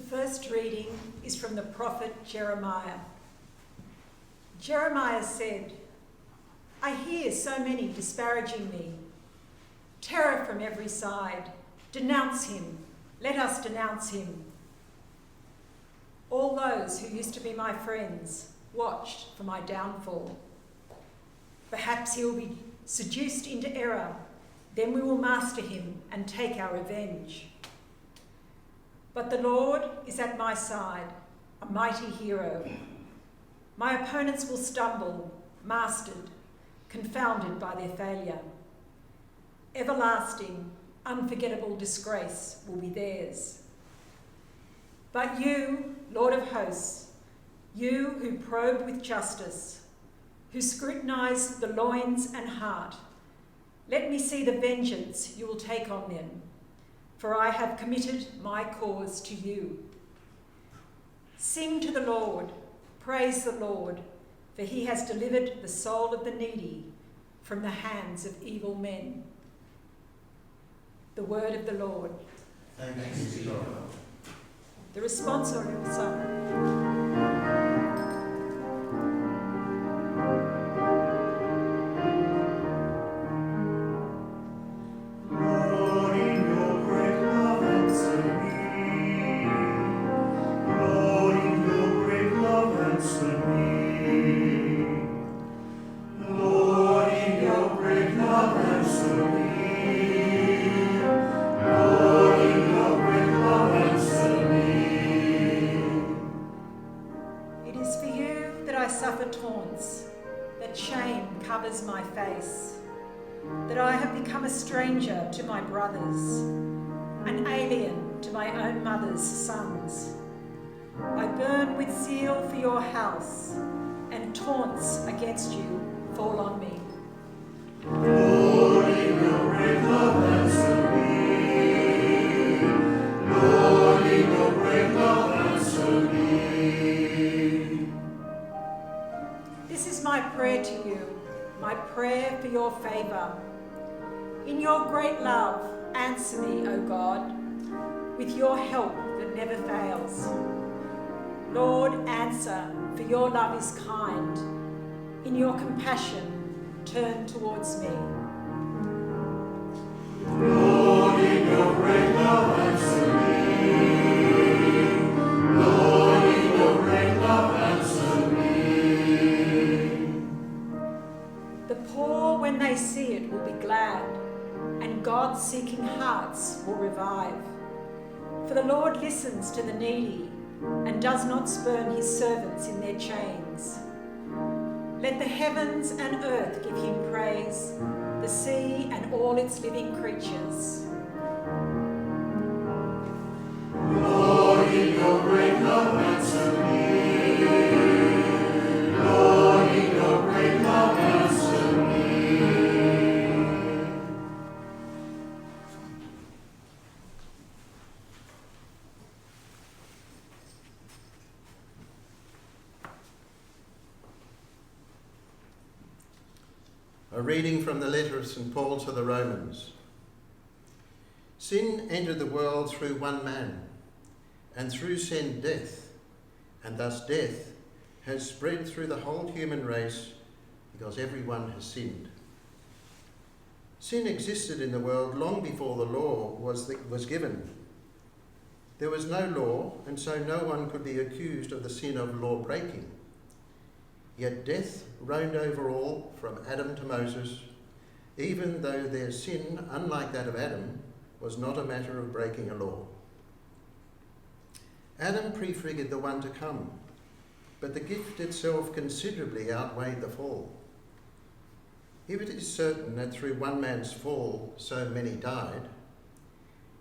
first reading is from the prophet Jeremiah. Jeremiah said, "I hear so many disparaging me. Terror from every side. Denounce him. Let us denounce him." All those who used to be my friends watched for my downfall. Perhaps he will be seduced into error. Then we will master him and take our revenge. But the Lord is at my side, a mighty hero. My opponents will stumble, mastered, confounded by their failure. Everlasting, unforgettable disgrace will be theirs. But you, Lord of hosts, you who probe with justice, who scrutinize the loins and heart, let me see the vengeance you will take on them, for I have committed my cause to you. Sing to the Lord, praise the Lord, for he has delivered the soul of the needy from the hands of evil men. The word of the Lord. Thanks be to God. The responsorial psalm. My face, that I have become a stranger to my brothers, an alien to my own mother's sons. I burn with zeal for your house, and taunts against you fall on me. Lord, in your great love answer me. Lord, in your great love answer me. This is my prayer to you, my prayer for your favour. In your great love, answer me, O God, with your help that never fails. Lord, answer, for your love is kind. In your compassion, turn towards me. Lord, in your great love, answer me. Lord, in your great love, answer me. The poor, when they see it, will be glad, and God-seeking hearts will revive. For the Lord listens to the needy and does not spurn his servants in their chains. Let the heavens and earth give him praise, the sea and all its living creatures. Lord, in your great love, answer me. Lord, in your great love, answer me. A reading from the letter of St. Paul to the Romans. Sin entered the world through one man, and through sin death, and thus death has spread through the whole human race because everyone has sinned. Sin existed in the world long before the law was given. There was no law, and so no one could be accused of the sin of law breaking. Yet death reigned over all from Adam to Moses, even though their sin, unlike that of Adam, was not a matter of breaking a law. Adam prefigured the one to come, but the gift itself considerably outweighed the fall. If it is certain that through one man's fall so many died,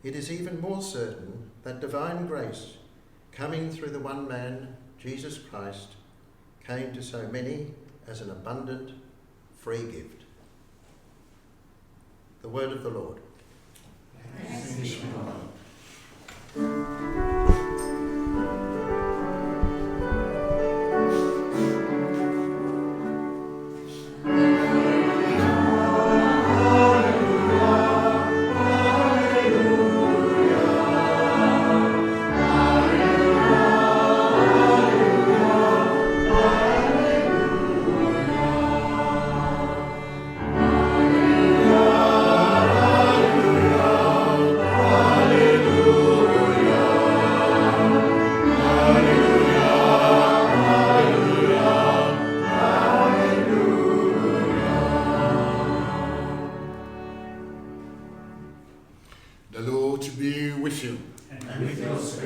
it is even more certain that divine grace, coming through the one man, Jesus Christ, came to so many as an abundant, free gift. The word of the Lord. Thanks be to God. Alleluia, Alleluia, Alleluia.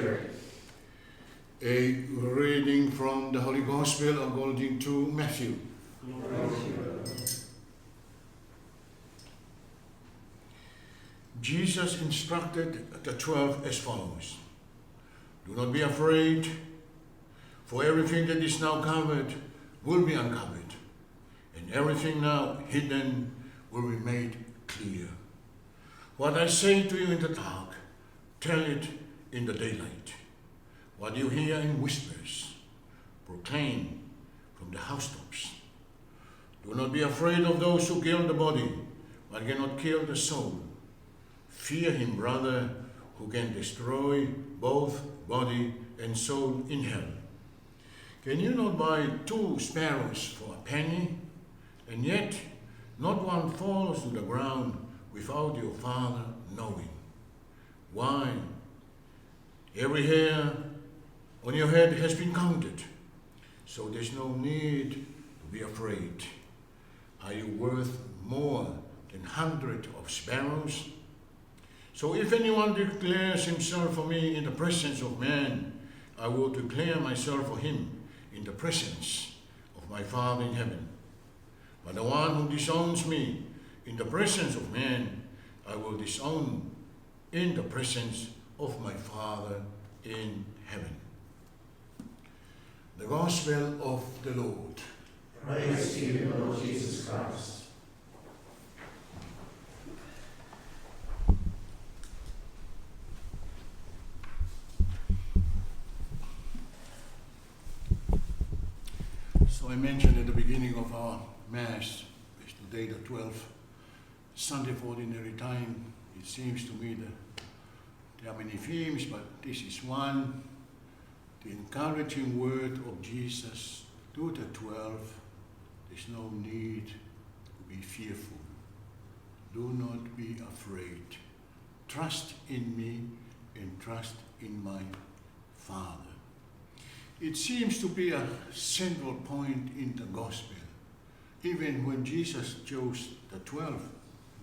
Spirit. A reading from the Holy Gospel according to Matthew. Jesus instructed the 12 as follows. Do not be afraid, for everything that is now covered will be uncovered, and everything now hidden will be made clear. What I say to you in the dark, tell it in the daylight. What you hear in whispers, proclaim from the housetops. Do not be afraid of those who kill the body, but cannot kill the soul. Fear him rather, who can destroy both body and soul in hell. Can you not buy 2 sparrows for a penny, and yet not one falls to the ground without your Father knowing? Why? Every hair on your head has been counted, so there's no need to be afraid. Are you worth more than 100 of sparrows? So if anyone declares himself for me in the presence of men, I will declare myself for him in the presence of my Father in heaven. But the one who disowns me in the presence of men, I will disown in the presence of my Father in heaven. The Gospel of the Lord. Praise to you, Lord Jesus Christ. So I mentioned at the beginning of our Mass, it's today the 12th Sunday of Ordinary Time. It seems to me that there are many themes, but this is one. The encouraging word of Jesus to the 12, there's no need to be fearful. Do not be afraid. Trust in me and trust in my Father. It seems to be a central point in the Gospel. Even when Jesus chose the 12,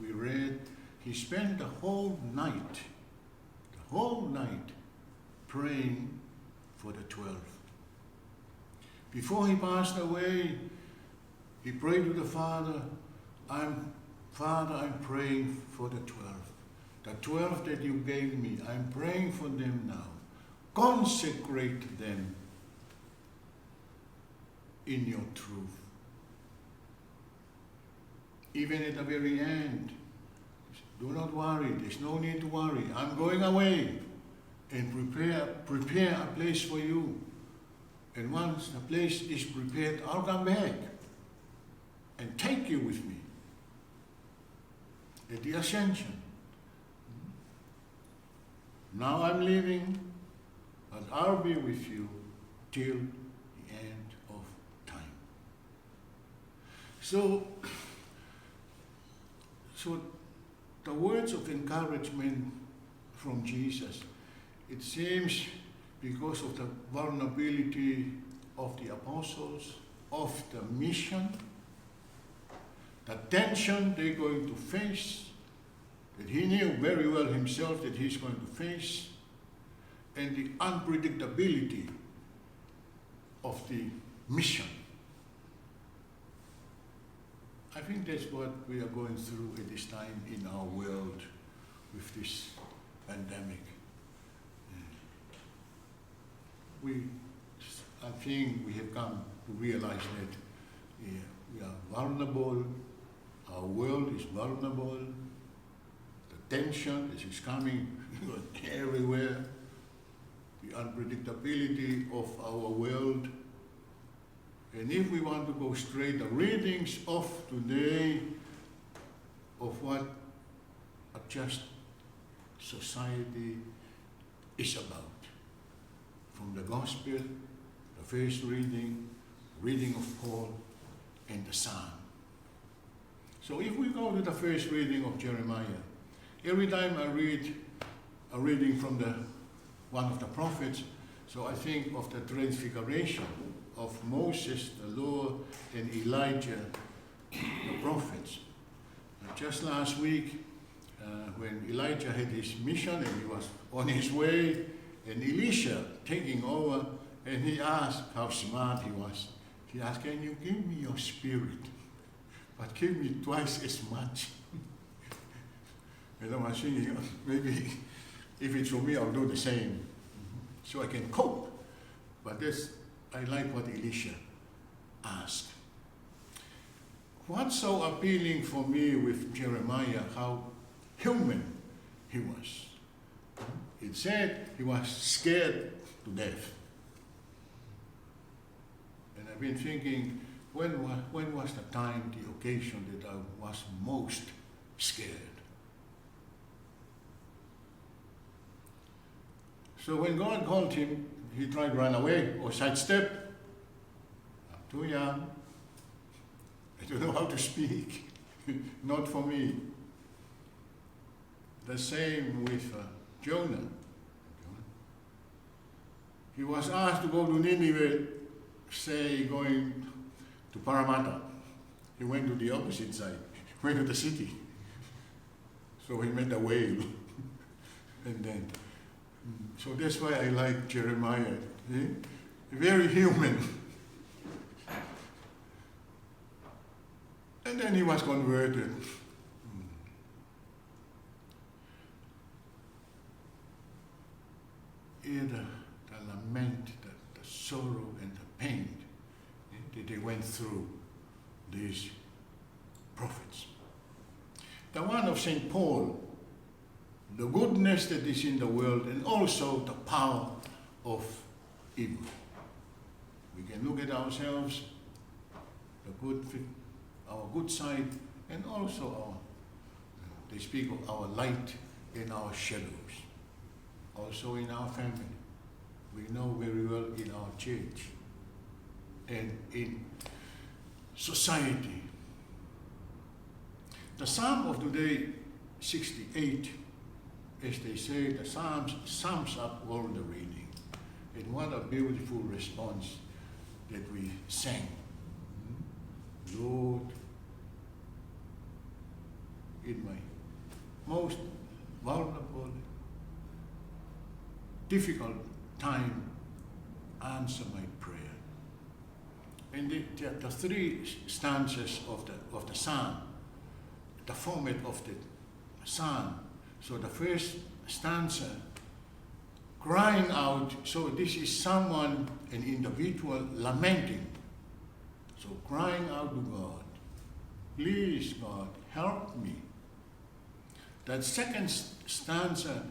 we read, he spent the whole night praying for the 12. Before he passed away, he prayed to the Father, I'm praying for the 12. The 12 that you gave me, I'm praying for them now. Consecrate them in your truth. Even at the very end, do not worry, there's no need to worry. I'm going away and prepare a place for you. And once the place is prepared, I'll come back and take you with me at the ascension. Now I'm leaving, but I'll be with you till the end of time. So the words of encouragement from Jesus, it seems because of the vulnerability of the apostles, of the mission, the tension they're going to face, that he knew very well himself that he's going to face, and the unpredictability of the mission. I think that's what we are going through at this time in our world with this pandemic. I think we have come to realize that we are vulnerable, our world is vulnerable, the tension that is coming everywhere, the unpredictability of our world. And if we want to go straight, the readings of today of what a just society is about. From the Gospel, the first reading of Paul, and the Psalm. So if we go to the first reading of Jeremiah, every time I read a reading from one of the prophets, so I think of the transfiguration of Moses, the Lord, and Elijah, the prophets. Just last week, when Elijah had his mission and he was on his way, and Elisha taking over, and he asked how smart he was. He asked, can you give me your spirit, but give me twice as much? And I was thinking, maybe if it's for me, I'll do the same, so I can cope. But this, I like what Elisha asked. What's so appealing for me with Jeremiah, how human he was. It said he was scared to death. And I've been thinking, when was the time, the occasion that I was most scared? So when God called him, he tried to run away or sidestep. I'm too young. I don't know how to speak. Not for me. The same with Jonah. He was asked to go to Nineveh, say going to Parramatta. He went to the opposite side, went to the city. So he met a whale. And then, so that's why I like Jeremiah. Very human. And then he was converted. The lament, the sorrow and the pain that they went through, these prophets. The one of St. Paul, the goodness that is in the world and also the power of evil. We can look at ourselves, our good side, and also they speak of our light and our shadows. Also in our family. We know very well in our church and in society. The Psalm of today, 68, as they say, the Psalms sums up all the reading. And what a beautiful response that we sang. Lord, in my most vulnerable, difficult time, answer my prayer. And the three stanzas of the psalm, the format of the psalm. So the first stanza, crying out, so this is someone, an individual lamenting. So crying out to God, please God, help me. That second stanza,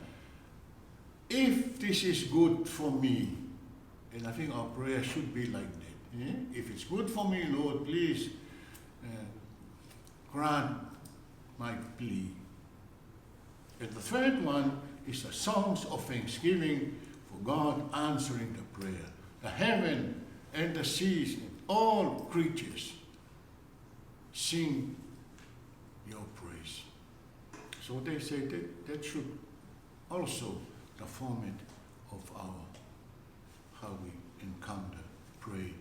if this is good for me, and I think our prayer should be like that. Yeah? If it's good for me, Lord, please grant my plea. And the third one is the songs of thanksgiving for God answering the prayer. The heaven and the seas and all creatures sing your praise. So they say that should also the format of how we encounter prayer.